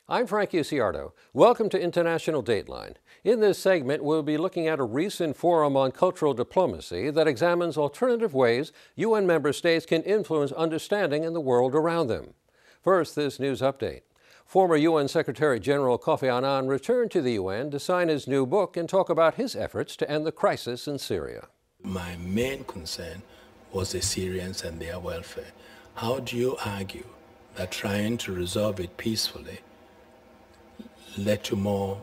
I'm Frank Uciardo. Welcome to International Dateline. In this segment, we'll be looking at a recent forum on cultural diplomacy that examines alternative ways UN member states can influence understanding in the world around them. First, this news update. Former UN Secretary General Kofi Annan returned to the UN to sign his new book and talk about his efforts to end the crisis in Syria. My main concern was the Syrians and their welfare. How do you argue that trying to resolve it peacefully led to more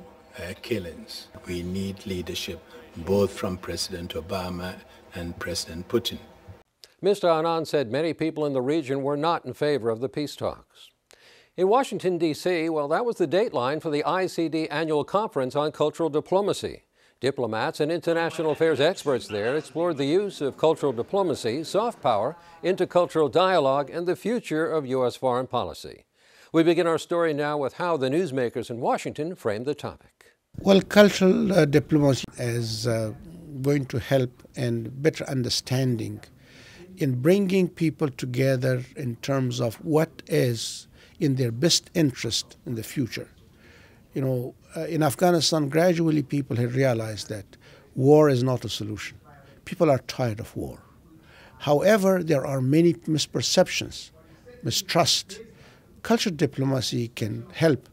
killings? We need leadership both from President Obama and President Putin. Mr. Annan said many people in the region were not in favor of the peace talks. In Washington, D.C., well, that was the dateline for the ICD annual conference on cultural diplomacy. Diplomats and international affairs experts there explored the use of cultural diplomacy, soft power, intercultural dialogue, and the future of U.S. foreign policy. We begin our story now with how the newsmakers in Washington framed the topic. Well, cultural diplomacy is going to help in better understanding in bringing people together in terms of what is in their best interest in the future. You know, in Afghanistan, gradually people have realized that war is not a solution. People are tired of war. However, there are many misperceptions, mistrust. Cultural diplomacy can help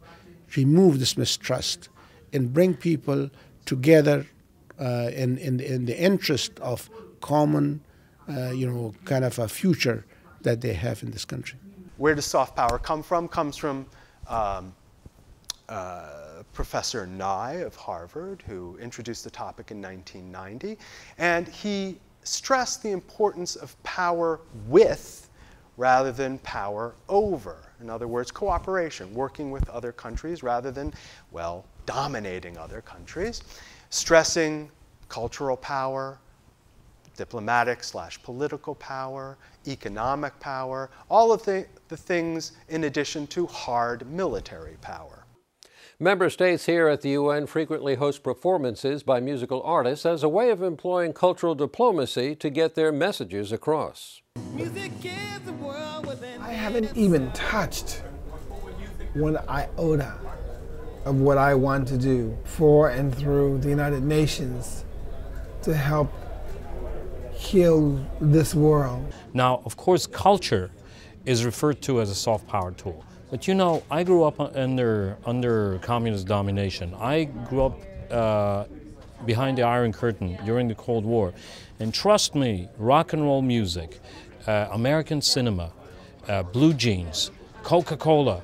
remove this mistrust and bring people together in the interest of common, kind of a future that they have in this country. Where does soft power come from? Comes from Professor Nye of Harvard, who introduced the topic in 1990. And he stressed the importance of power with rather than power over. In other words, cooperation, working with other countries rather than, well, dominating other countries, stressing cultural power, diplomatic/political power, economic power, all of the things in addition to hard military power. Member states here at the UN frequently host performances by musical artists as a way of employing cultural diplomacy to get their messages across. I haven't even touched one iota of what I want to do for and through the United Nations to help heal this world. Now, of course, culture is referred to as a soft power tool. But you know, I grew up under communist domination. I grew up behind the Iron Curtain during the Cold War. And trust me, rock and roll music, American cinema, blue jeans, Coca-Cola.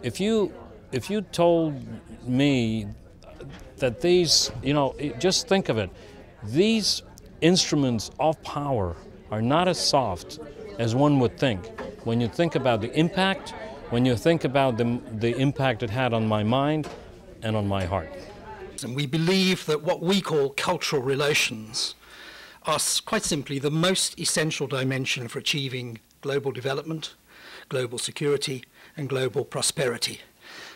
If you told me that these, just think of it, these instruments of power are not as soft as one would think. When you think about the impact, when you think about the impact it had on my mind and on my heart. And we believe that what we call cultural relations are quite simply the most essential dimension for achieving global development, global security, and global prosperity.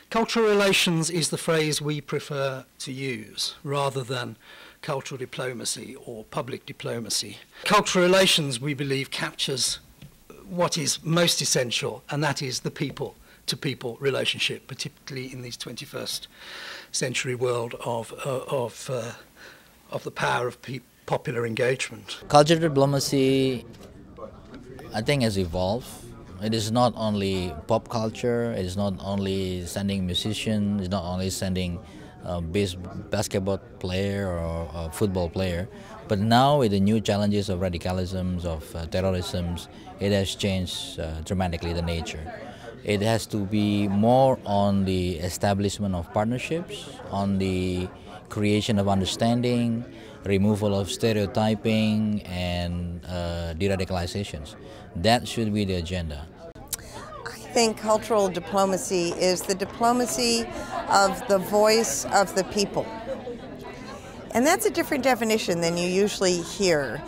Cultural relations is the phrase we prefer to use rather than cultural diplomacy or public diplomacy. Cultural relations, we believe, captures what is most essential, and that is the people-to-people relationship, particularly in this 21st century world of the power of popular engagement. Cultural diplomacy, I think, has evolved. It is not only pop culture, it is not only sending musicians, it's not only sending a basketball player or a football player, but now with the new challenges of radicalisms, of terrorisms, it has changed dramatically the nature. It has to be more on the establishment of partnerships, on the creation of understanding, removal of stereotyping and de-radicalizations. That should be the agenda. I think cultural diplomacy is the diplomacy of the voice of the people. And that's a different definition than you usually hear.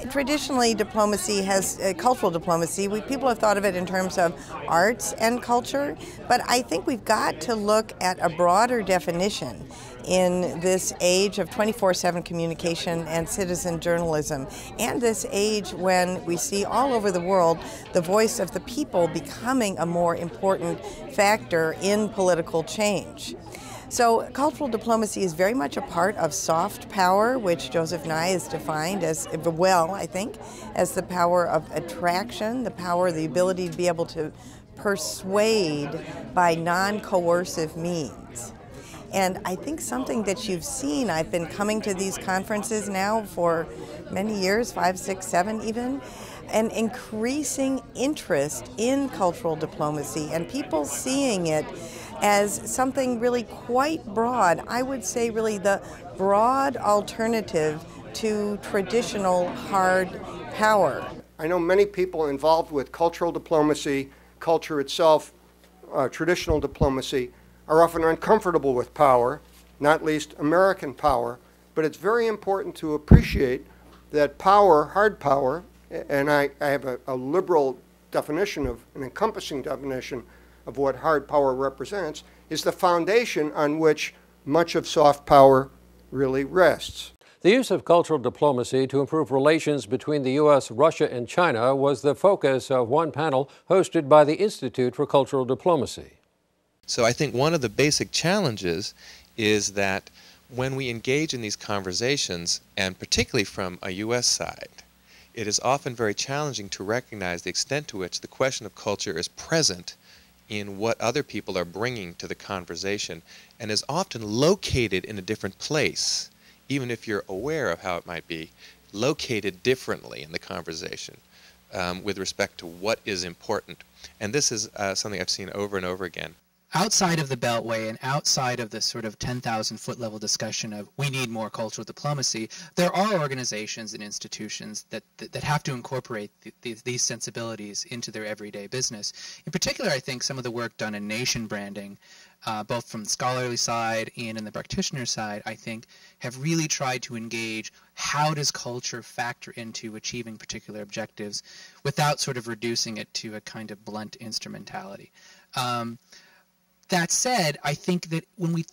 Traditionally, diplomacy has cultural diplomacy. People have thought of it in terms of arts and culture, but I think we've got to look at a broader definition in this age of 24/7 communication and citizen journalism, and this age when we see all over the world the voice of the people becoming a more important factor in political change. So cultural diplomacy is very much a part of soft power, which Joseph Nye has defined as, well, I think, as the power of attraction, the power, the ability to be able to persuade by non-coercive means. And I think something that you've seen, I've been coming to these conferences now for many years, 5, 6, 7 even, an increasing interest in cultural diplomacy and people seeing it as something really quite broad. I would say really the broad alternative to traditional hard power. I know many people involved with cultural diplomacy, culture itself, traditional diplomacy, are often uncomfortable with power, not least American power, but it's very important to appreciate that power, hard power, and I have a liberal definition of, an encompassing definition of what hard power represents, is the foundation on which much of soft power really rests. The use of cultural diplomacy to improve relations between the U.S., Russia, and China was the focus of one panel hosted by the Institute for Cultural Diplomacy. So I think one of the basic challenges is that when we engage in these conversations, and particularly from a U.S. side, it is often very challenging to recognize the extent to which the question of culture is present in what other people are bringing to the conversation and is often located in a different place, even if you're aware of how it might be, located differently in the conversation with respect to what is important. And this is something I've seen over and over again. Outside of the Beltway and outside of the sort of 10,000-foot level discussion of we need more cultural diplomacy, there are organizations and institutions that have to incorporate these sensibilities into their everyday business. In particular, I think some of the work done in nation branding, both from the scholarly side and in the practitioner side, I think have really tried to engage how does culture factor into achieving particular objectives without sort of reducing it to a kind of blunt instrumentality. That said, I think that when we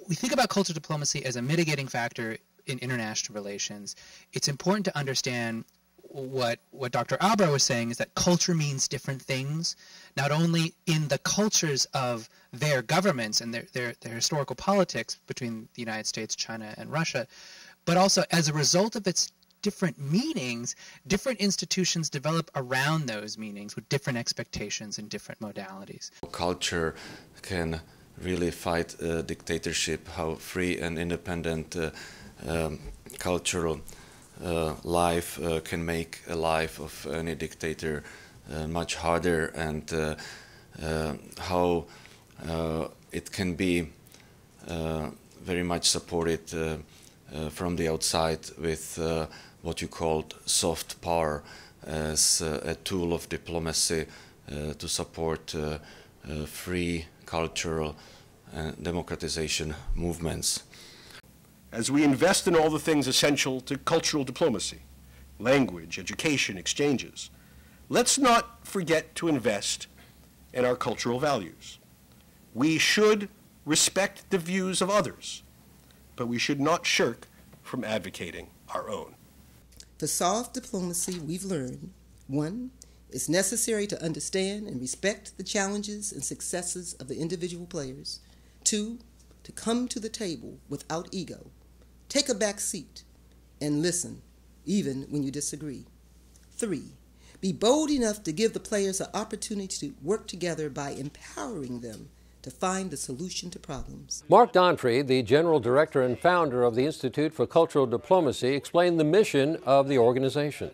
think about cultural diplomacy as a mitigating factor in international relations, it's important to understand what Dr. Albrow was saying is that culture means different things, not only in the cultures of their governments and their historical politics between the United States, China, and Russia, but also as a result of its different meanings, different institutions develop around those meanings with different expectations and different modalities. Culture can really fight dictatorship, how free and independent cultural life can make a life of any dictator much harder, and how it can be very much supported from the outside with what you called soft power as a tool of diplomacy to support free cultural and democratization movements. As we invest in all the things essential to cultural diplomacy, language, education, exchanges, let's not forget to invest in our cultural values. We should respect the views of others, but we should not shirk from advocating our own. For soft diplomacy, we've learned, 1, it's necessary to understand and respect the challenges and successes of the individual players. 2, to come to the table without ego. Take a back seat and listen, even when you disagree. 3, be bold enough to give the players an opportunity to work together by empowering them to find the solution to problems. Mark Donfried, the General Director and founder of the Institute for Cultural Diplomacy, explained the mission of the organization.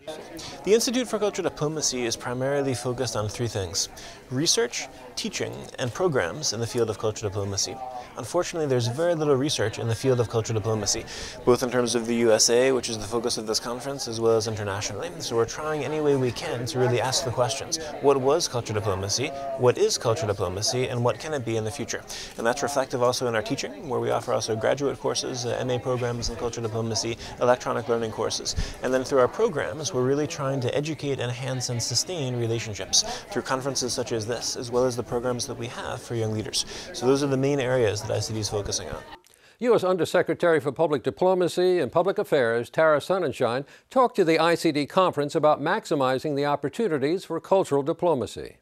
The Institute for Cultural Diplomacy is primarily focused on 3 things: research, teaching, and programs in the field of cultural diplomacy. Unfortunately, there's very little research in the field of cultural diplomacy, both in terms of the USA, which is the focus of this conference, as well as internationally. So we're trying any way we can to really ask the questions. What was cultural diplomacy? What is cultural diplomacy? And what can it be be in the future. And that's reflective also in our teaching, where we offer also graduate courses, MA programs in cultural diplomacy, electronic learning courses. And then through our programs, we're really trying to educate, enhance, and sustain relationships through conferences such as this, as well as the programs that we have for young leaders. So those are the main areas that ICD is focusing on. U.S. Undersecretary for Public Diplomacy and Public Affairs Tara Sonnenschein talked to the ICD conference about maximizing the opportunities for cultural diplomacy.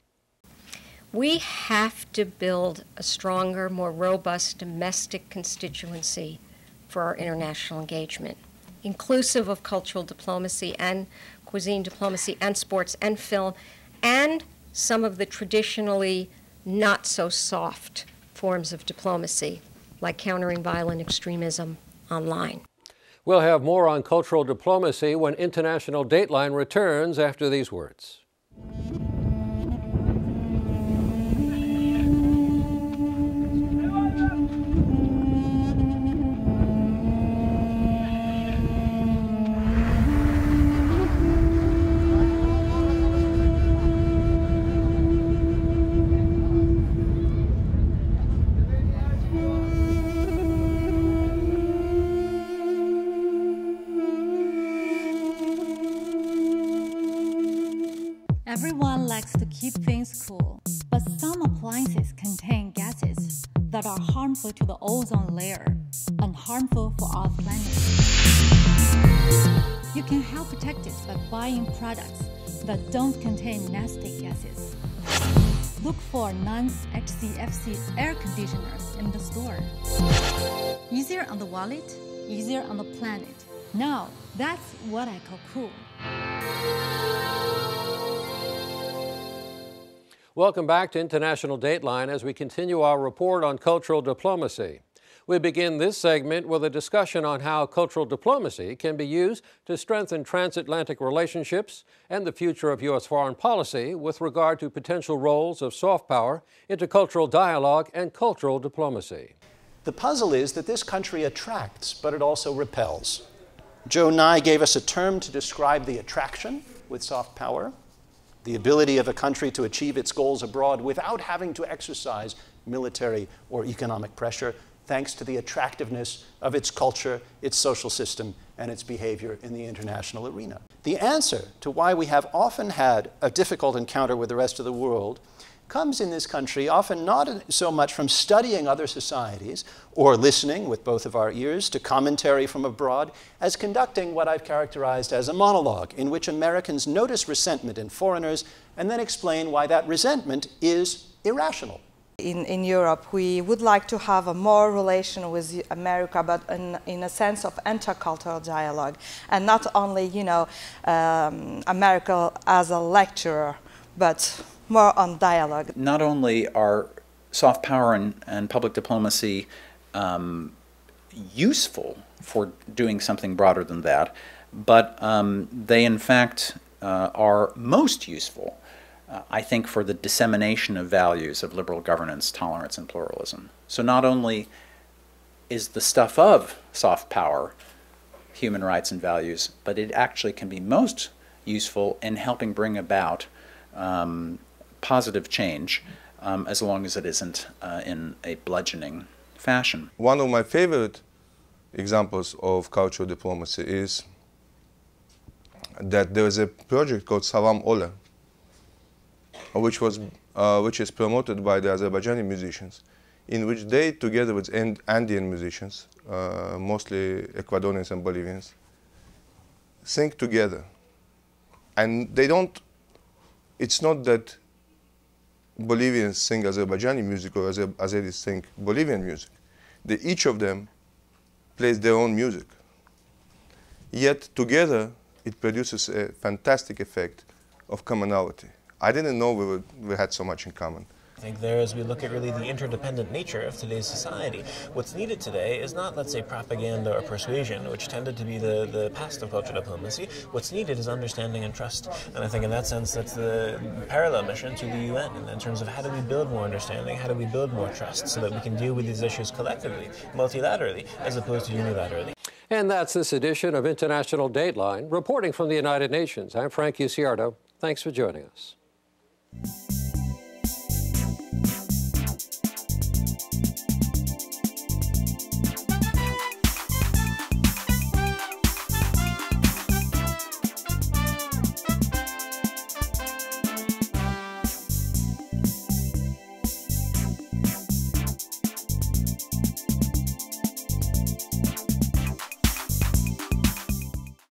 We have to build a stronger, more robust domestic constituency for our international engagement, inclusive of cultural diplomacy and cuisine diplomacy and sports and film and some of the traditionally not so soft forms of diplomacy, like countering violent extremism online. We'll have more on cultural diplomacy when International Dateline returns after these words. Everyone likes to keep things cool, but some appliances contain gases that are harmful to the ozone layer and harmful for our planet. You can help protect it by buying products that don't contain nasty gases. Look for non-HCFC air conditioners in the store. Easier on the wallet, easier on the planet. Now, that's what I call cool. Welcome back to International Dateline as we continue our report on cultural diplomacy. We begin this segment with a discussion on how cultural diplomacy can be used to strengthen transatlantic relationships and the future of U.S. foreign policy with regard to potential roles of soft power, intercultural dialogue, and cultural diplomacy. The puzzle is that this country attracts, but it also repels. Joe Nye gave us a term to describe the attraction with soft power, the ability of a country to achieve its goals abroad without having to exercise military or economic pressure, thanks to the attractiveness of its culture, its social system, and its behavior in the international arena. The answer to why we have often had a difficult encounter with the rest of the world comes in this country often not so much from studying other societies or listening with both of our ears to commentary from abroad as conducting what I've characterized as a monologue in which Americans notice resentment in foreigners and then explain why that resentment is irrational. In Europe, we would like to have a more relation with America, but in a sense of intercultural dialogue, and not only, America as a lecturer, but more on dialogue. Not only are soft power and public diplomacy useful for doing something broader than that, but they in fact are most useful, I think, for the dissemination of values of liberal governance, tolerance, and pluralism. So not only is the stuff of soft power human rights and values, but it actually can be most useful in helping bring about positive change, as long as it isn't in a bludgeoning fashion. One of my favorite examples of cultural diplomacy is that there is a project called Salam Ola, which is promoted by the Azerbaijani musicians, in which they, together with Andean musicians, mostly Ecuadorians and Bolivians, sing together. And they don't, it's not that Bolivians sing Azerbaijani music or Azeris sing Bolivian music. Each of them plays their own music. Yet together it produces a fantastic effect of commonality. I didn't know we had so much in common. I think there, as we look at really the interdependent nature of today's society, what's needed today is not, let's say, propaganda or persuasion, which tended to be the past of cultural diplomacy. What's needed is understanding and trust. And I think in that sense, that's the parallel mission to the UN in terms of how do we build more understanding, how do we build more trust so that we can deal with these issues collectively, multilaterally, as opposed to unilaterally. And that's this edition of International Dateline. Reporting from the United Nations, I'm Frank Uciardo. Thanks for joining us.